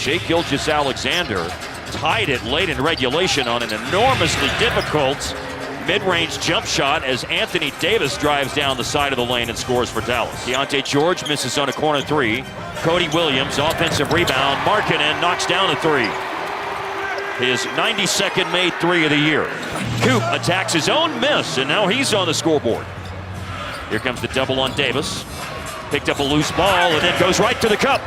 Shea Gilgeous-Alexander tied it late in regulation on an enormously difficult mid-range jump shot as Anthony Davis drives down the side of the lane and scores for Dallas. Deontay George misses on a corner three. Cody Williams, offensive rebound. Markkanen knocks down a three. His 92nd made three of the year. Coop attacks his own miss, and now he's on the scoreboard. Here comes the double on Davis. Picked up a loose ball and then goes right to the cup.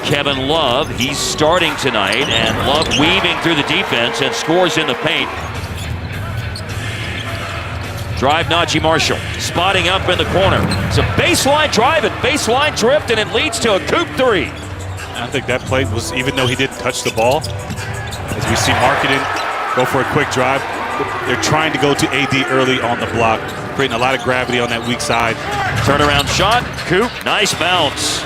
Kevin Love, he's starting tonight, and Love weaving through the defense and scores in the paint. Drive Najee Marshall, spotting up in the corner. It's a baseline drive and baseline drift, and it leads to a Coop three. I think that play was, even though he didn't touch the ball, as we see Markkanen go for a quick drive, they're trying to go to AD early on the block, creating a lot of gravity on that weak side. Turnaround shot, Coop, nice bounce.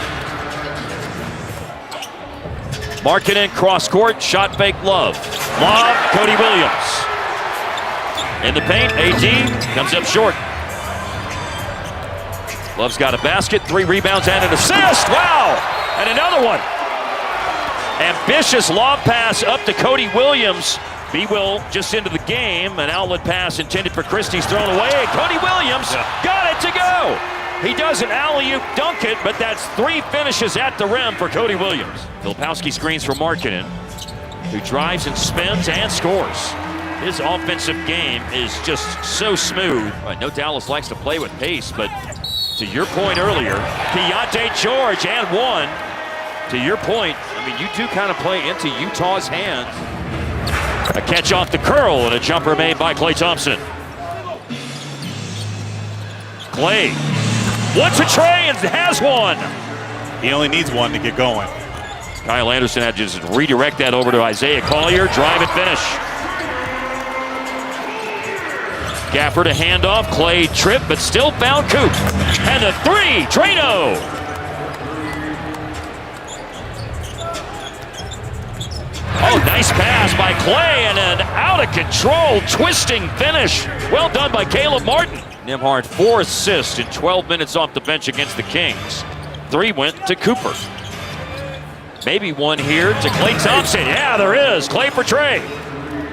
Markkanen cross court, shot fake Love. Lob, Cody Williams. In the paint, AD comes up short. Love's got a basket, 3 rebounds and an assist. Wow! And another one. Ambitious lob pass up to Cody Williams. B-Will just into the game. An outlet pass intended for Christie's thrown away. Cody Williams got it to go. He does an alley-oop dunk it, but that's 3 finishes at the rim for Cody Williams. Filipowski screens for Markkanen, who drives and spins and scores. His offensive game is just so smooth. I know Dallas likes to play with pace, but to your point earlier, Deontay George and one. To your point, I mean, you two kind of play into Utah's hands. A catch off the curl and a jumper made by Klay Thompson. Klay wants a tray and has one. He only needs one to get going. Kyle Anderson had to just redirect that over to Isaiah Collier. Drive and finish. Gafford a handoff. Klay tripped, but still found Coop. And the three, Drano. Oh, nice pass by Klay and an out-of-control twisting finish. Well done by Caleb Martin. Nembhard 4 assists in 12 minutes off the bench against the Kings. 3 went to Cooper. Maybe one here to Klay Thompson. Yeah, there is. Klay for Trey.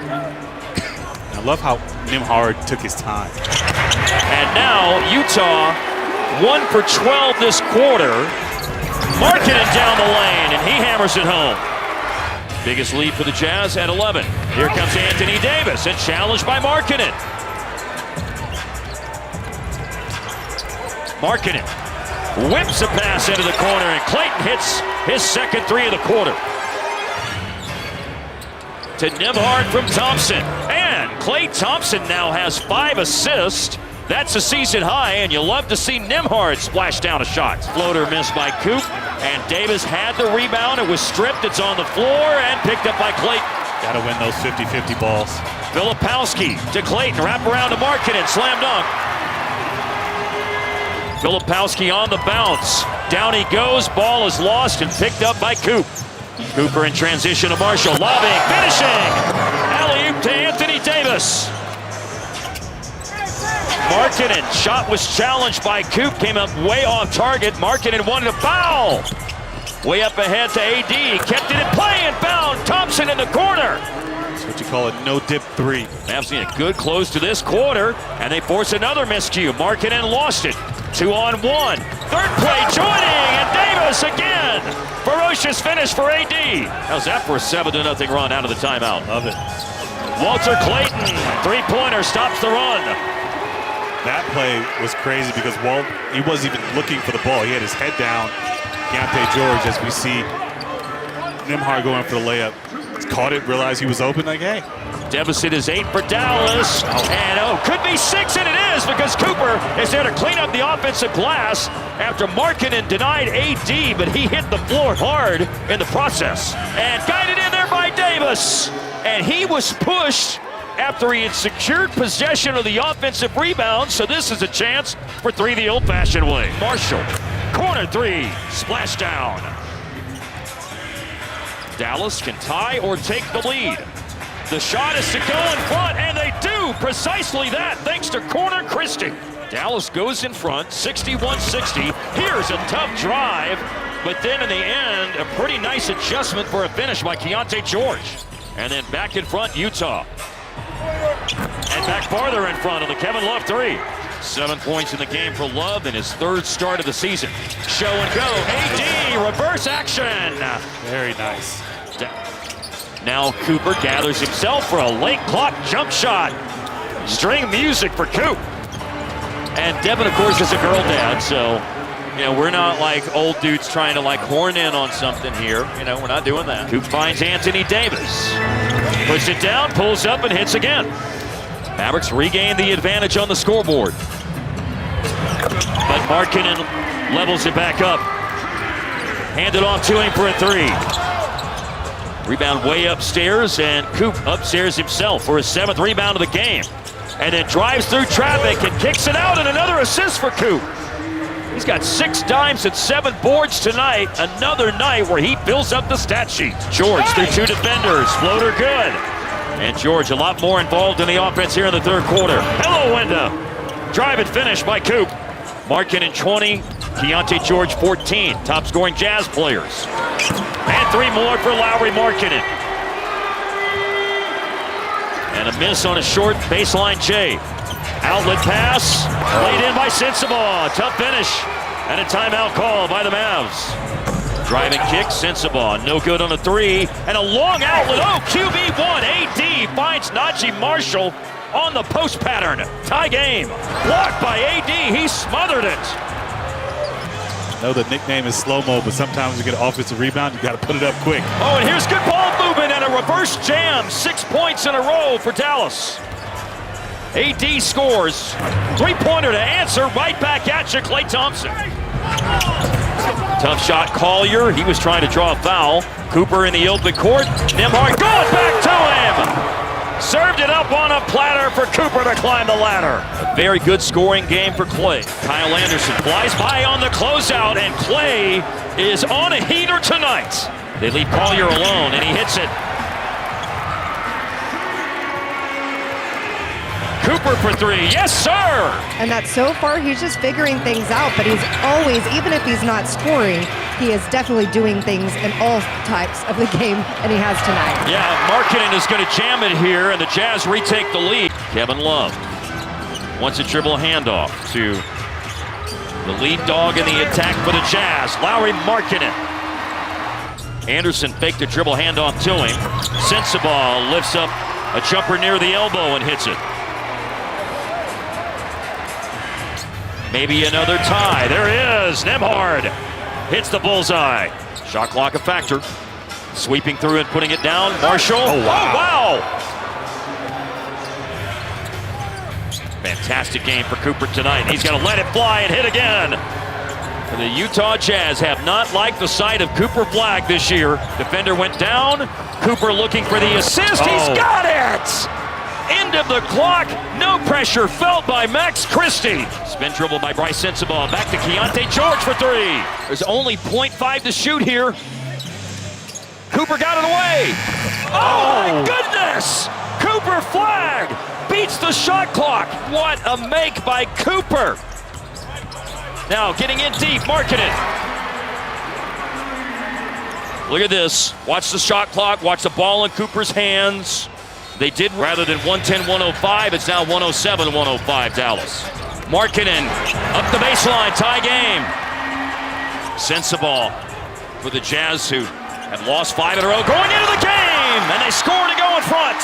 I love how Nembhard took his time. And now Utah 1 for 12 this quarter. Markkanen down the lane, and he hammers it home. Biggest lead for the Jazz at 11. Here comes Anthony Davis, and challenged by Markkanen. Markkanen whips a pass into the corner, and Clayton hits his second three of the quarter. To Nembhard from Thompson. And Klay Thompson now has 5 assists. That's a season high, and you love to see Nembhard splash down a shot. Floater missed by Coop, and Davis had the rebound. It was stripped. It's on the floor and picked up by Clayton. Got to win those 50-50 balls. Filipowski to Clayton. Wrap around to Markkanen. Slam dunk. Filipowski on the bounce. Down he goes. Ball is lost and picked up by Coop. Cooper in transition to Marshall. Lobbing. Finishing. Alley-oop to Anthony Davis. Markkanen, shot was challenged by Coop, came up way off target. Markkanen wanted a foul. Way up ahead to AD, kept it in play and found Thompson in the corner. That's what you call a no-dip 3. Mavs need a good close to this quarter, and they force another miscue. Markkanen lost it. 2-on-1. Third play joining, and Davis again. Ferocious finish for AD. How's that for a 7-0 run out of the timeout? Love it. Walter Clayton, three-pointer, stops the run. That play was crazy because Walt, he wasn't even looking for the ball. He had his head down. Deontay George, as we see Nembhard going for the layup. He's caught it, realized he was open, like, hey. Deficit is 8 for Dallas. And could be 6, and it is because Cooper is there to clean up the offensive glass after Markkanen denied AD, but he hit the floor hard in the process. And guided in there by Davis. And he was pushed after he had secured possession of the offensive rebound, so this is a chance for 3 the old-fashioned way. Marshall, corner 3, splash down. Dallas can tie or take the lead. The shot is to go in front, and they do precisely that, thanks to corner Christie. Dallas goes in front, 61-60. Here's a tough drive, But then in the end, a pretty nice adjustment for a finish by Keontae George. And then back in front, Utah. And back farther in front of the Kevin Love three. 7 points in the game for Love in his third start of the season. Show and go. AD, reverse action. Very nice. Now Cooper gathers himself for a late clock jump shot. String music for Coop. And Devin, of course, is a girl dad, so we're not like old dudes trying to like horn in on something here. We're not doing that. Coop finds Anthony Davis. Puts it down, pulls up, and hits again. Mavericks regain the advantage on the scoreboard. But Markkanen levels it back up. Handed off to him for a three. Rebound way upstairs, and Coop upstairs himself for his 7th rebound of the game. And then drives through traffic and kicks it out, and another assist for Coop. He's got 6 dimes and 7 boards tonight. Another night where he fills up the stat sheet. George through 2 defenders. Floater good. And George a lot more involved in the offense here in the third quarter. Hello, Wenda. Drive and finish by Coop. Markkanen 20, Keontae George 14. Top scoring Jazz players. And 3 more for Lauri Markkanen. And a miss on a short baseline J. Outlet pass, laid in by Sensabaugh. Tough finish, and a timeout call by the Mavs. Driving kick, Sensabaugh, no good on a 3, and a long outlet. Oh, QB1, AD finds Najee Marshall on the post pattern. Tie game, blocked by AD, he smothered it. I know the nickname is slow-mo, but sometimes you get an offensive rebound, you got to put it up quick. Oh, and here's good ball movement and a reverse jam. 6 points in a row for Dallas. AD scores. 3-pointer to answer. Right back at you, Klay Thompson. Tough shot, Collier. He was trying to draw a foul. Cooper in the open court. Nembhard going back to him. Served it up on a platter for Cooper to climb the ladder. A very good scoring game for Klay. Kyle Anderson flies by on the closeout, and Klay is on a heater tonight. They leave Collier alone, and he hits it. Cooper for 3, yes sir! And that so far, he's just figuring things out, but he's always, even if he's not scoring, he is definitely doing things in all types of the game, and he has tonight. Yeah, Markkanen is going to jam it here, and the Jazz retake the lead. Kevin Love wants a dribble handoff to the lead dog in the attack for the Jazz, Lauri Markkanen. Anderson faked a dribble handoff to him. Sensabaugh lifts up a jumper near the elbow and hits it. Maybe another tie. There is. Nembhard hits the bullseye. Shot clock a factor. Sweeping through and putting it down. Marshall. Oh, wow. Fantastic game for Cooper tonight. He's going to let it fly and hit again. And the Utah Jazz have not liked the sight of Cooper Flagg this year. Defender went down. Cooper looking for the assist. He's got it! End of the clock. No pressure felt by Max Christie. Spin dribble by Bryce Sensabaugh. Back to Keontae George for 3. There's only 0.5 to shoot here. Cooper got it away. Oh my goodness! Cooper Flagg beats the shot clock. What a make by Cooper. Now getting in deep, Markkanen. Look at this. Watch the shot clock. Watch the ball in Cooper's hands. They did, rather than 110-105, it's now 107-105 Dallas. Markkanen up the baseline, tie game. Sensabaugh for the Jazz, who have lost 5 in a row, going into the game, and they score to go in front.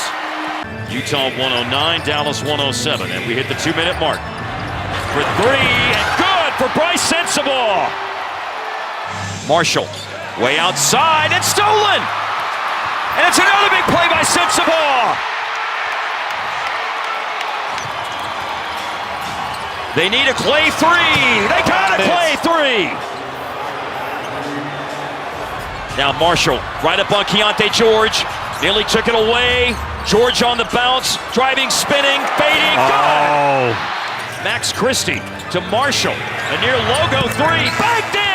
Utah 109, Dallas 107, and we hit the 2-minute mark. For 3, and good for Bryce Sensabaugh. Marshall, way outside, and stolen! And it's another big play by Sensabaugh. They need a Klay 3. They got a Klay 3. Now Marshall right up on Keontae George. Nearly took it away. George on the bounce, driving, spinning, fading. Good. Max Christie to Marshall. A near logo 3. Backed in.